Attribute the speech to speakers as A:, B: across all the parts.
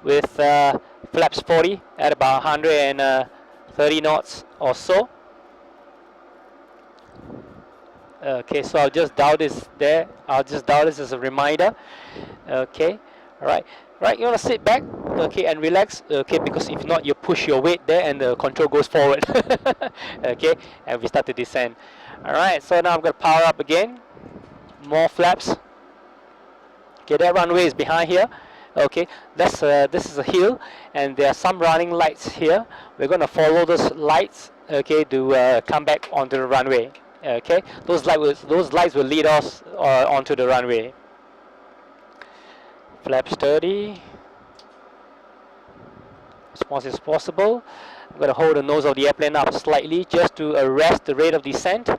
A: with flaps 40 at about 130 knots or so. Okay, so I'll just dial this there. I'll just dial this as a reminder. Okay, all right. Right, you want to sit back, okay, and relax, okay, because if not, you push your weight there and the control goes forward. Okay, and we start to descend. All right, so now I'm going to power up again. More flaps. Okay, that runway is behind here. Okay, this is a hill, and there are some running lights here. We're going to follow those lights, okay, to come back onto the runway. Okay, those lights will lead us onto the runway. Flaps 30. As much as possible. I'm going to hold the nose of the airplane up slightly just to arrest the rate of descent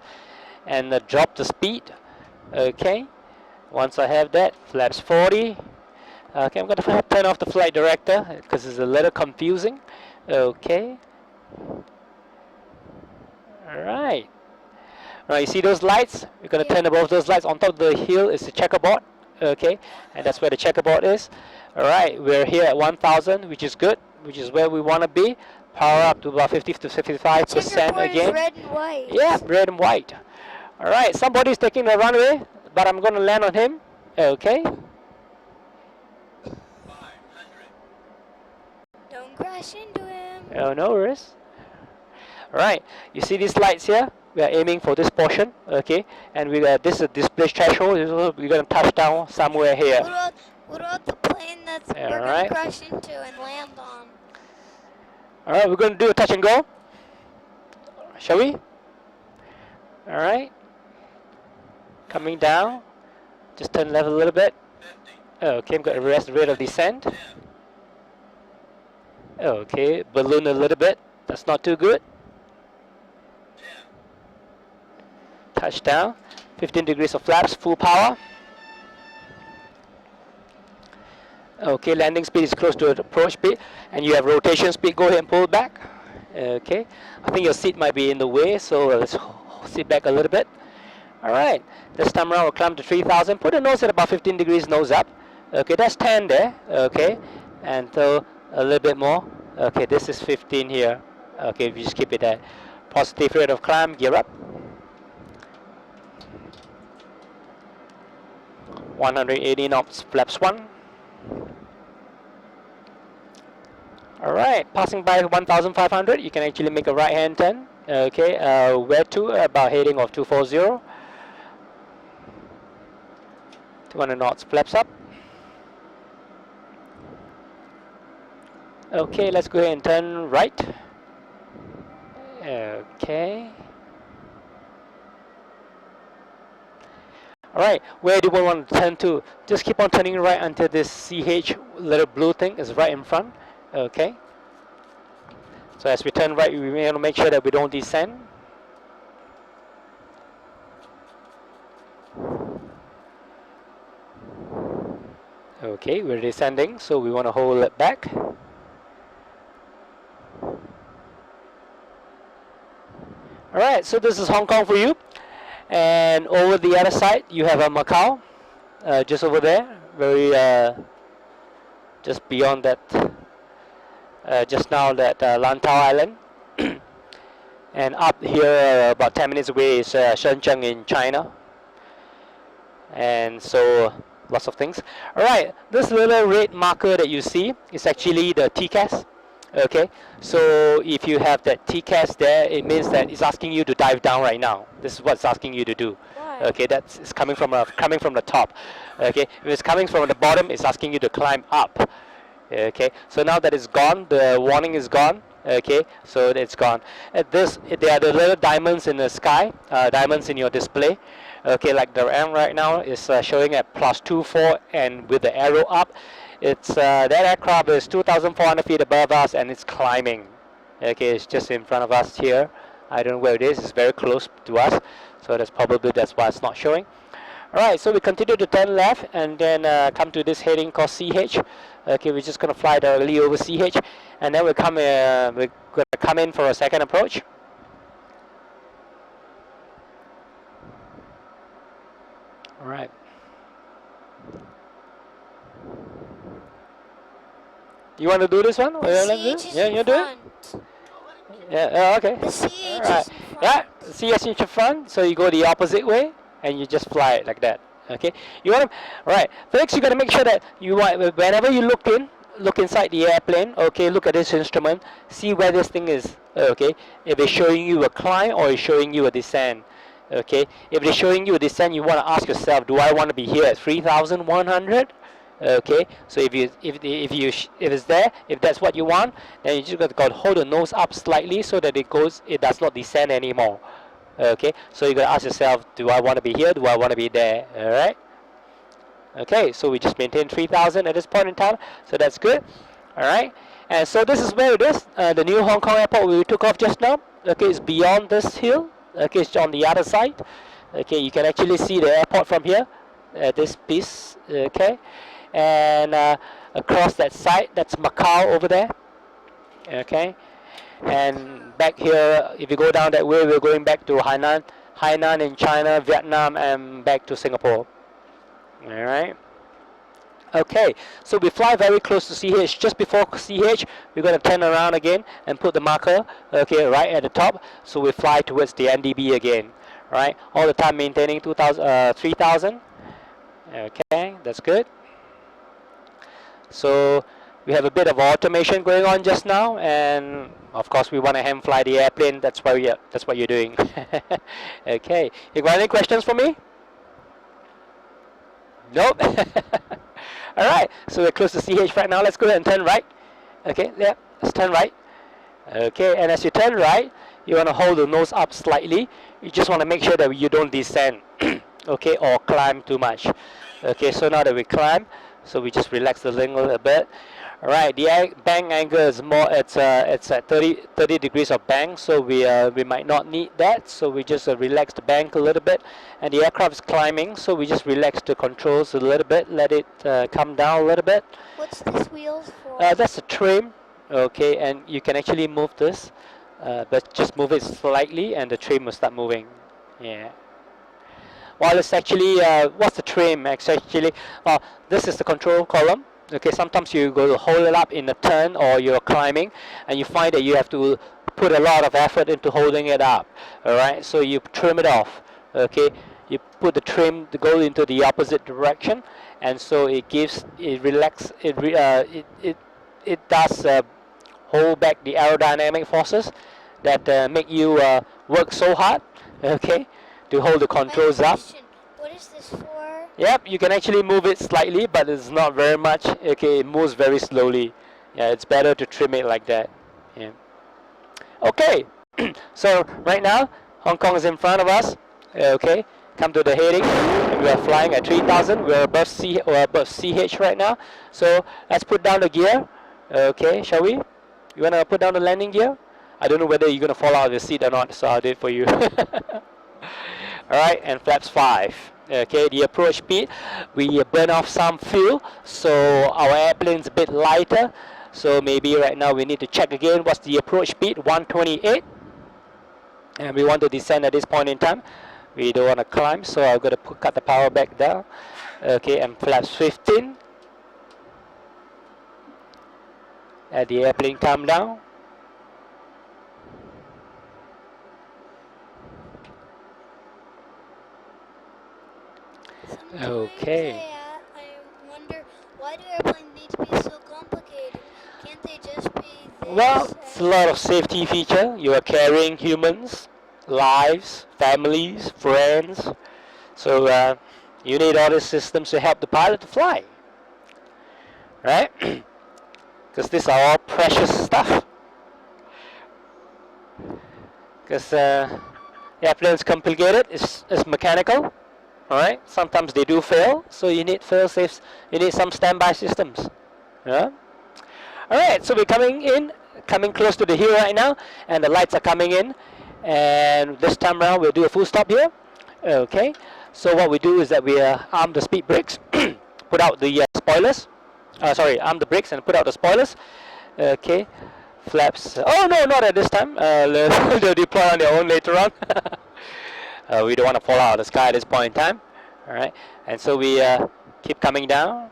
A: and drop the speed. Okay, once I have that, flaps 40. Okay, I'm going to turn off the flight director because it's a little confusing. Okay. Alright. Now you see those lights? We're going to turn above those lights. On top of the hill is the checkerboard. Okay, and that's where the checkerboard is. Alright, we're here at 1000, which is good, which is where we want to be. Power up to about 50 to 55% again.
B: Red and white.
A: Yeah, red and white. Alright, somebody's taking the runway, but I'm going to land on him. Okay.
B: Don't crash into him.
A: Oh, no worries. Alright, you see these lights here? We are aiming for this portion, okay? And this is a display threshold. We're going to touch down somewhere here.
B: What about the plane that's we're going to crash into and land on?
A: Alright, we're going to do a touch and go. Shall we? Alright. Coming down. Just turn left a little bit. Okay, I'm going to arrest the rate of descent. Okay, balloon a little bit. That's not too good. Touchdown. 15 degrees of flaps, full power. Okay, landing speed is close to the approach speed, and you have rotation speed. Go ahead and pull back. Okay, I think your seat might be in the way, so let's sit back a little bit. All right, this time around we'll climb to 3000. Put the nose at about 15 degrees, nose up. Okay, that's 10 there. Okay, and so a little bit more. Okay, this is 15 here. Okay, we just keep it at positive rate of climb. Gear up. 180 knots, flaps 1. Alright, passing by 1500, you can actually make a right hand turn. Okay, where to? About heading of 240. 200 knots, flaps up. Okay, let's go ahead and turn right. Okay. Alright, where do we want to turn to? Just keep on turning right until this CH little blue thing is right in front. Okay. So as we turn right, we want to make sure that we don't descend. Okay, we're descending, so we want to hold it back. Alright, so this is Hong Kong for you. And over the other side, you have a Macau, just over there, very just beyond that, just now that Lantau Island. And up here, about 10 minutes away, is Shenzhen in China. And so, lots of things. Alright, this little red marker that you see is actually the TCAS. Okay, so if you have that TCAS there, it means that it's asking you to dive down right now. This is what it's asking you to do.
B: Why?
A: Okay, that's coming from the top. Okay, if it's coming from the bottom, it's asking you to climb up. Okay, so now that it's gone, the warning is gone. Okay, so it's gone. There are the little diamonds in the sky, diamonds in your display. Okay, like the M right now is showing at +24, and with the arrow up, it's that aircraft is 2,400 feet above us and it's climbing. Okay, it's just in front of us here. I don't know where it is. It's very close to us, so that's why it's not showing. All right, so we continue to turn left and then come to this heading called CH. Okay, we're just gonna fly directly over CH, and then we're gonna come in for a second approach. All right. You want to do this one?
B: The CH is
A: Yeah,
B: in
A: you do it?
B: front.
A: Yeah, okay.
B: The CH
A: Alright.
B: is in
A: Yeah,
B: front.
A: CS in your front, so you go the opposite way and you just fly it like that. Okay. You want to, right, Felix, you got to make sure that you want, whenever you look inside the airplane, okay, look at this instrument, see where this thing is, okay, if it's showing you a climb or it's showing you a descent, okay, if it's showing you a descent, you want to ask yourself, do I want to be here at 3,100? Okay, so if it's there, if that's what you want, then you just got to hold the nose up slightly so that it does not descend anymore. Okay, so you got to ask yourself, do I want to be here? Do I want to be there? All right. Okay, so we just maintain 3,000 at this point in time, so that's good. All right, and so this is where it is. The new Hong Kong airport we took off just now. Okay, it's beyond this hill. Okay, it's on the other side. Okay, you can actually see the airport from here. This piece. Okay, and across that side, that's Macau over there. Okay, and back here, if you go down that way, we're going back to Hainan in China, Vietnam, and back to Singapore. All right. Okay, so we fly very close to CH. Just before CH, we're going to turn around again and put the marker, okay, right at the top. So we fly towards the NDB again, right? All the time maintaining 3,000. Okay, that's good. So we have a bit of automation going on just now, and of course we want to hand fly the airplane. That's what you're doing. Okay, you got any questions for me? Nope. All right, so we're close to CH right now. Let's go ahead and turn right. Okay, yeah, let's turn right. Okay, and as you turn right, you want to hold the nose up slightly. You just want to make sure that you don't descend, okay, or climb too much. Okay, so now that we climb, so we just relax the wing a little bit. All right, the bank angle is more. It's at 30 degrees of bank, so we might not need that. So we just relax the bank a little bit, and the aircraft is climbing, so we just relax the controls a little bit, let it come down a little bit.
B: What's this wheels for?
A: That's a trim, okay, and you can actually move this, but just move it slightly, and the trim will start moving. Yeah. While it's actually, what's the trim actually? This is the control column. Okay, sometimes you go to hold it up in a turn or you're climbing, and you find that you have to put a lot of effort into holding it up. All right, so you trim it off. Okay, you put the trim to go into the opposite direction, and so it gives it does hold back the aerodynamic forces that make you work so hard. Okay, to hold the controls up.
B: What is this for?
A: Yep, you can actually move it slightly, but it's not very much. Okay, it moves very slowly. Yeah, it's better to trim it like that. Yeah. Okay, so right now, Hong Kong is in front of us. Okay, come to the heading. We are flying at 3,000. We're above CH right now. So let's put down the gear. Okay, shall we? You wanna put down the landing gear? I don't know whether you're gonna fall out of the seat or not, so I'll do it for you. Alright, and flaps 5. Okay, the approach speed, we burn off some fuel, so our airplane's a bit lighter. So maybe right now we need to check again what's the approach speed, 128. And we want to descend at this point in time. We don't want to climb, so I'm going to cut the power back down. Okay, and flaps 15. Let the airplane come down. Okay.
B: I wonder, why do airplanes need to be so complicated? Can't they just be this?
A: Well, it's a lot of safety feature. You are carrying humans, lives, families, friends. So you need all these systems to help the pilot to fly. Right? Because these are all precious stuff. Because airplanes complicated, it's mechanical. Alright, sometimes they do fail, so you need fail safes, you need some standby systems. Yeah? Alright, so we're coming close to the hill right now, and the lights are coming in. And this time around we'll do a full stop here. Okay, so what we do is that we arm the speed brakes, put out the spoilers. Arm the brakes and put out the spoilers. Okay, flaps. Oh no, not at this time. They'll deploy on their own later on. We don't want to fall out of the sky at this point in time. Alright, and so we keep coming down.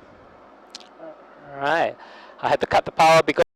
A: Alright, I had to cut the power because